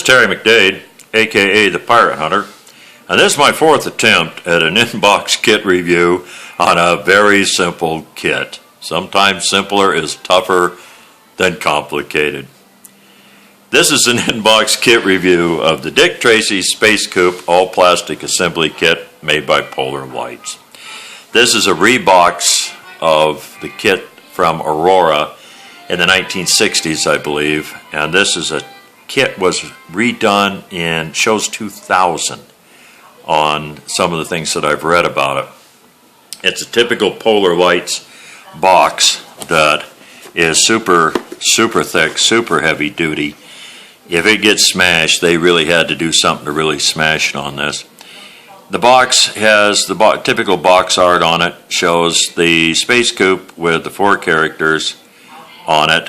is Terry McDade, aka the Pirate Hunter, and this is my fourth attempt at an inbox kit review on a very simple kit. Sometimes simpler is tougher than complicated. This is an inbox kit review of the Dick Tracy Space Coupe all-plastic assembly kit made by Polar Lights. This is a rebox of the kit from Aurora in the 1960s, I believe, and this is a kit was redone in shows 2000 on some of the things that I've read about it. It's a typical Polar Lights box that is super thick, super heavy duty. If it gets smashed, they really had to do something to really smash it on this. The box has the typical box art on it, shows the Space Coupe with the 4 characters on it,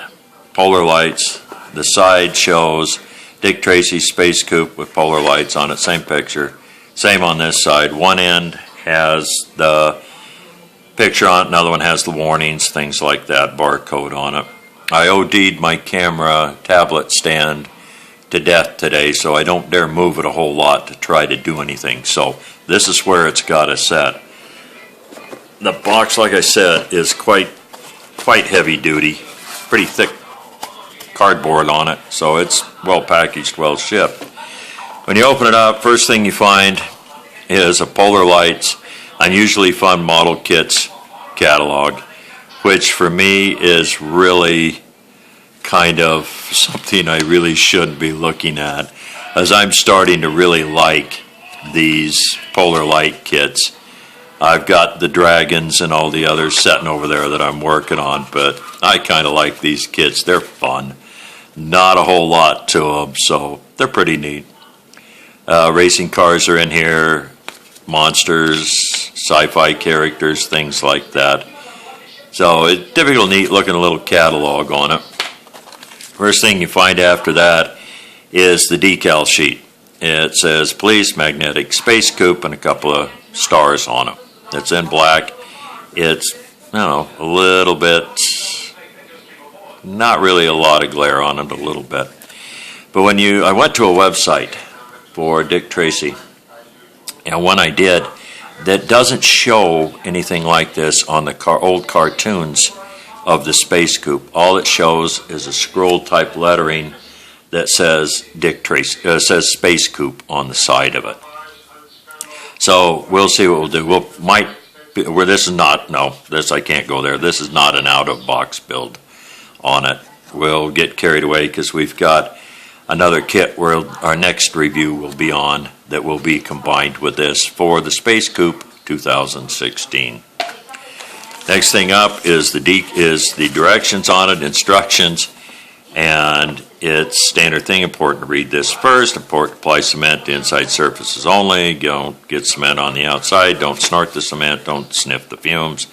Polar Lights. The side shows Dick Tracy Space Coupe with Polar Lights on it, same picture. Same on this side. One end has the picture on it, another one has the warnings, things like that, barcode on it. I OD'd my camera tablet stand to death today, so I don't dare move it a whole lot to try to do anything. So this is where it's got us set. The box, like I said, is quite heavy duty, pretty thick cardboard on it, so it's well packaged, well shipped. When you open it up, first thing you find is a Polar Lights Unusually Fun Model Kits catalog, which for me is really kind of something I really shouldn't be looking at, as I'm starting to really like these Polar Light kits. I've got the Dragons and all the others sitting over there that I'm working on, but I kind of like these kits. They're fun. Not a whole lot to them, so they're pretty neat. Racing cars are in here, monsters, sci-fi characters, things like that. So it's typical neat looking little catalog on it. First thing you find after that is the decal sheet. It says Police Magnetic Space Coupe and a couple of stars on it. It's in black. It's, a little bit, not really a lot of glare on it, a little bit. But I went to a website for Dick Tracy, and when I did, that doesn't show anything like this on the old cartoons of the Space Coupe. All it shows is a scroll type lettering that says Dick Tracy, says Space Coupe on the side of it. So we'll see what we'll do. This I can't go there. This is not an out of box build on it. We'll get carried away because we've got another kit where our next review will be on that will be combined with this for the Space Coupe 2016. Next thing up is the directions on it, instructions, and it's standard thing. Important to read this first. Important to apply cement to inside surfaces only. Don't get cement on the outside. Don't snort the cement. Don't sniff the fumes.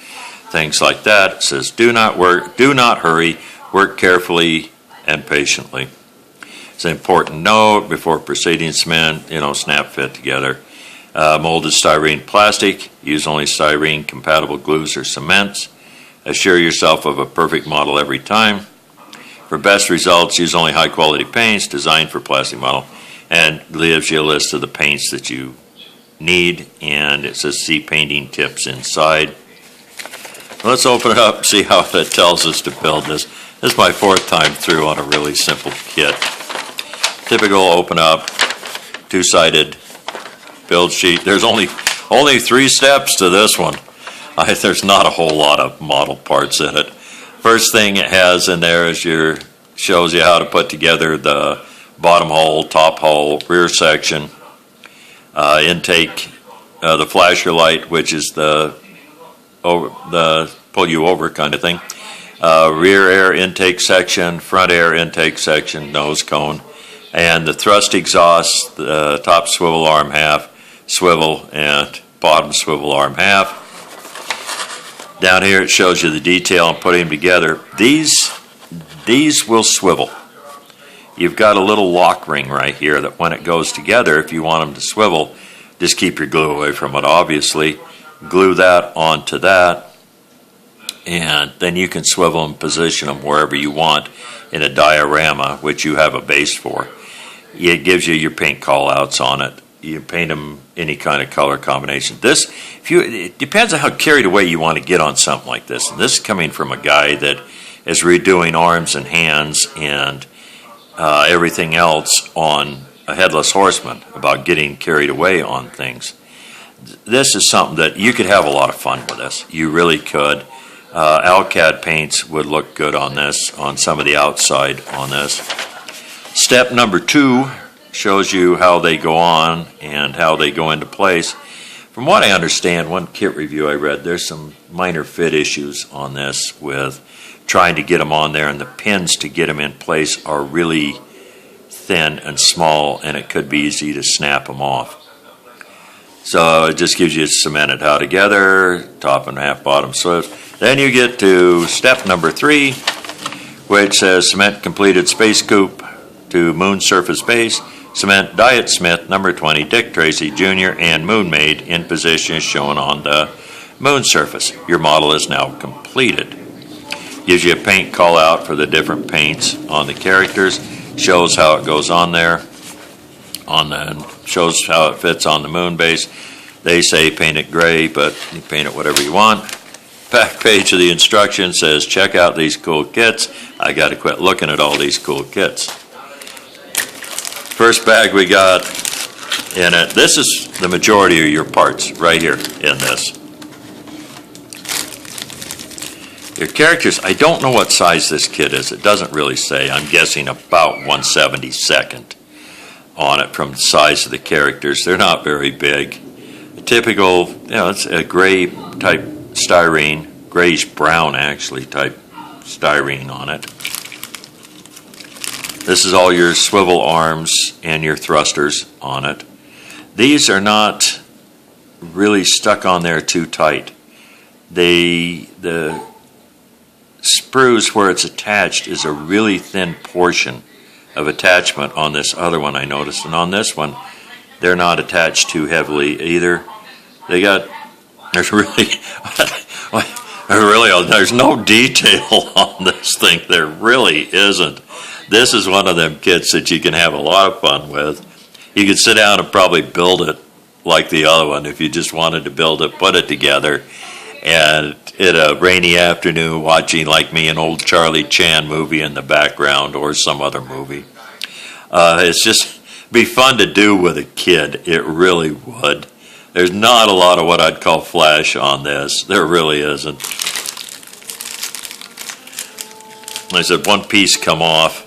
Things like that. It says do not hurry. Work carefully and patiently. It's an important note before proceeding cement, snap fit together. Molded styrene plastic. Use only styrene compatible glues or cements. Assure yourself of a perfect model every time. For best results, use only high quality paints designed for plastic model, and gives you a list of the paints that you need, and it says see painting tips inside. Let's open it up and see how it tells us to build this. This is my 4th time through on a really simple kit. Typical open up, 2-sided build sheet. There's only 3 steps to this one. There's not a whole lot of model parts in it. First thing it has in there is shows you how to put together the bottom hull, top hull, rear section, intake, the flasher light, which is the pull you over kind of thing, rear air intake section, front air intake section, nose cone, and the thrust exhaust, the top swivel arm half, swivel, and bottom swivel arm half. Down here it shows you the detail and putting them together. These will swivel. You've got a little lock ring right here that when it goes together, if you want them to swivel, just keep your glue away from it, obviously. Glue that onto that, and then you can swivel and position them wherever you want in a diorama, which you have a base for. it gives you your paint call-outs on it. You paint them any kind of color combination. It depends on how carried away you want to get on something like this. And this is coming from a guy that is redoing arms and hands and everything else on a Headless Horseman, about getting carried away on things. This is something that you could have a lot of fun with this. You really could. Alcad paints would look good on this, on some of the outside on this. Step number 2 shows you how they go on and how they go into place. From what I understand, one kit review I read, there's some minor fit issues on this with trying to get them on there, and the pins to get them in place are really thin and small, and it could be easy to snap them off. So it just gives you cemented how together, top and half bottom Swift. Then you get to step number 3, which says cement completed Space Coupe to Moon Surface Base. Cement Diet Smith number 20 Dick Tracy Jr. and Moon Maid in position as shown on the moon surface. Your model is now completed. Gives you a paint call out for the different paints on the characters. Shows how it goes on there. Shows how it fits on the moon base. They say paint it gray, but you paint it whatever you want. Back page of the instructions says check out these cool kits. I got to quit looking at all these cool kits. First bag we got in it. This is the majority of your parts right here in this. Your characters, I don't know what size this kit is. It doesn't really say. I'm guessing about 1/72 on it from the size of the characters. They're not very big. A typical, it's a gray type styrene, grayish brown actually type styrene on it. This is all your swivel arms and your thrusters on it. These are not really stuck on there too tight. The sprues where it's attached is a really thin portion of attachment on this other one I noticed. And on this one, they're not attached too heavily either. There's no detail on this thing. There really isn't. This is one of them kits that you can have a lot of fun with. You could sit down and probably build it like the other one if you just wanted to build it, put it together, and in a rainy afternoon watching, like me, an old Charlie Chan movie in the background or some other movie. It's just be fun to do with a kid. It really would. There's not a lot of what I'd call flash on this. There really isn't. I said one piece come off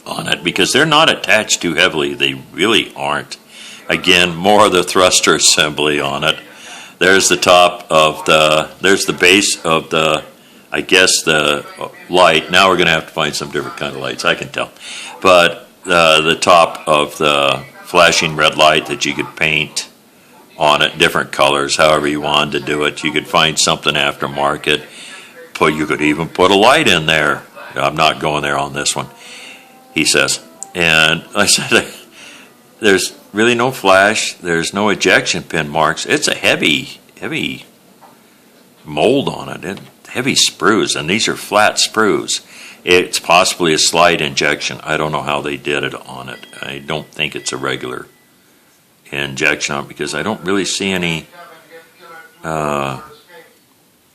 on it because they're not attached too heavily. They really aren't. Again, more of the thruster assembly on it. There's the top of there's the base of the light. Now we're going to have to find some different kind of lights, I can tell. But the top of the flashing red light that you could paint on it, different colors, however you wanted to do it. You could find something aftermarket. You could even put a light in there. I'm not going there on this one, he says. And I said, there's really no flash. There's no ejection pin marks. It's a heavy mold on it. Heavy sprues, and these are flat sprues. It's possibly a slide injection. I don't know how they did it on it. I don't think it's a regular injection on it because I don't really see any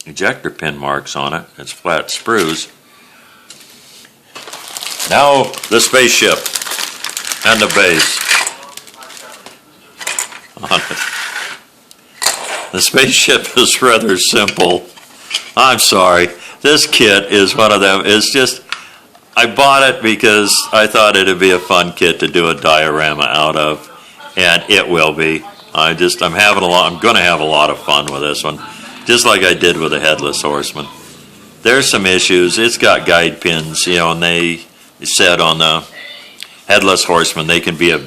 ejector pin marks on it. It's flat sprues. Now the spaceship and the base on it. The spaceship is rather simple. I'm sorry. This kit is one of them. It's just, I bought it because I thought it'd be a fun kit to do a diorama out of, and it will be. I'm going to have a lot of fun with this one, just like I did with the Headless Horseman. There's some issues. It's got guide pins, and they said on the Headless Horseman they can be a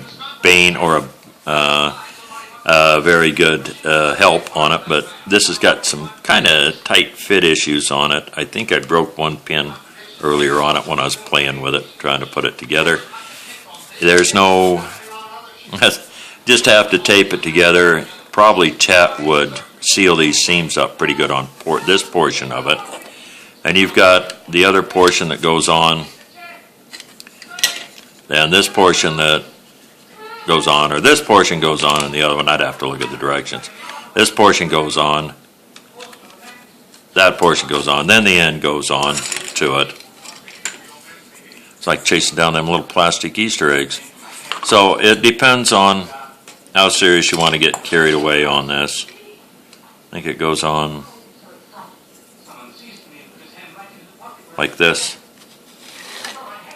bane or a very good help on it, but this has got some kind of tight fit issues on it. I think I broke one pin earlier on it when I was playing with it, trying to put it together. There's no, just have to tape it together. Probably Chat would seal these seams up pretty good on this portion of it. And you've got the other portion that goes on And this portion that goes on, or this portion goes on, and the other one, I'd have to look at the directions. This portion goes on, that portion goes on, then the end goes on to it. It's like chasing down them little plastic Easter eggs. So it depends on how serious you want to get carried away on this. I think it goes on like this,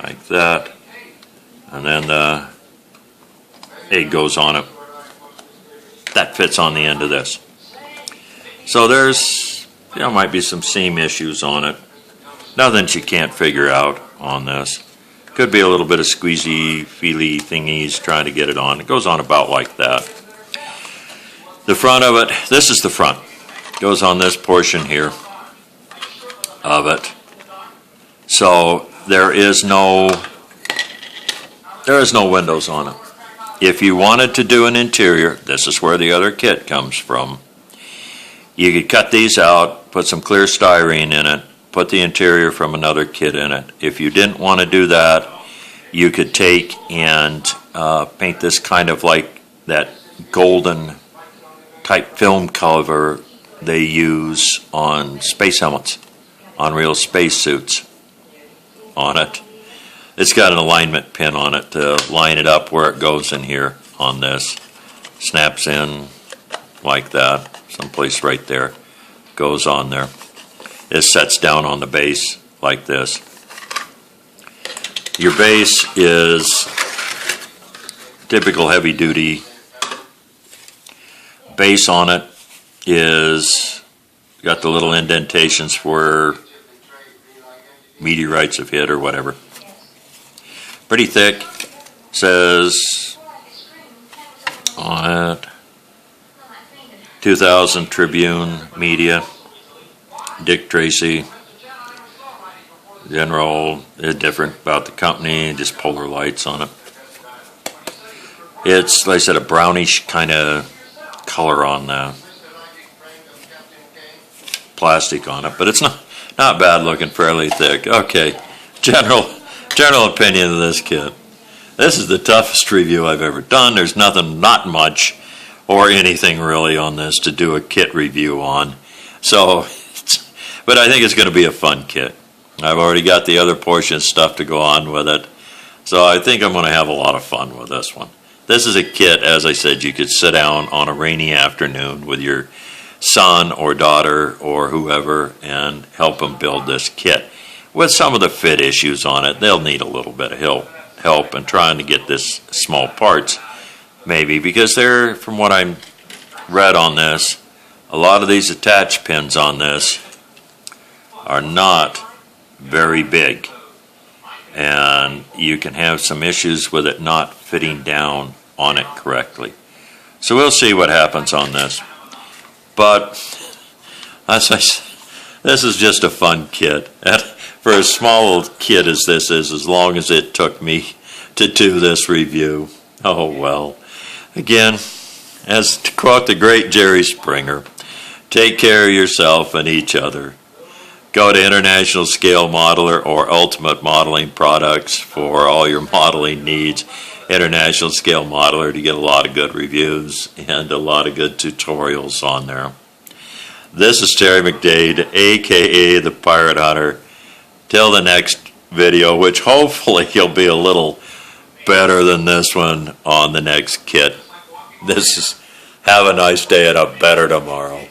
like that, and then the egg goes on it. That fits on the end of this. So there's, might be some seam issues on it. Nothing you can't figure out on this. Could be a little bit of squeezy, feely thingies trying to get it on. It goes on about like that. The front of it, this is the front. Goes on this portion here of it. So there is no windows on it. If you wanted to do an interior, this is where the other kit comes from. You could cut these out, put some clear styrene in it, put the interior from another kit in it. If you didn't want to do that, you could take and paint this kind of like that golden type film cover they use on space helmets, on real space suits on it. It's got an alignment pin on it to line it up where it goes in here on this. Snaps in like that, someplace right there. Goes on there. It sets down on the base like this. Your base is typical heavy duty. Base on it is got the little indentations where meteorites have hit or whatever. Pretty thick. Says on it 2000 Tribune Media, Dick Tracy. General is different about the company, just polar lights on it. It's, like I said, a brownish kind of color on the plastic on it, but it's not bad looking, fairly thick. Okay, general opinion of this kit. This is the toughest review I've ever done. There's not much or anything really on this to do a kit review on. So, but I think it's going to be a fun kit. I've already got the other portion of stuff to go on with it. So I think I'm going to have a lot of fun with this one. This is a kit, as I said, you could sit down on a rainy afternoon with your son or daughter or whoever and help them build this kit. With some of the fit issues on it, they'll need a little bit of help in trying to get this small parts, maybe, because they're, from what I read on this, a lot of these attach pins on this are not very big, and you can have some issues with it not fitting down on it correctly. So we'll see what happens on this. But as I said, this is just a fun kit. And for as small a kit as this is, as long as it took me to do this review, oh well. Again, as to quote the great Jerry Springer, take care of yourself and each other. Go to International Scale Modeler or Ultimate Modeling Products for all your modeling needs. International Scale Modeler to get a lot of good reviews and a lot of good tutorials on there. This is Terry McDade, aka the Pirate Hunter. Till the next video, which hopefully will be a little better than this one on the next kit. Have a nice day and a better tomorrow.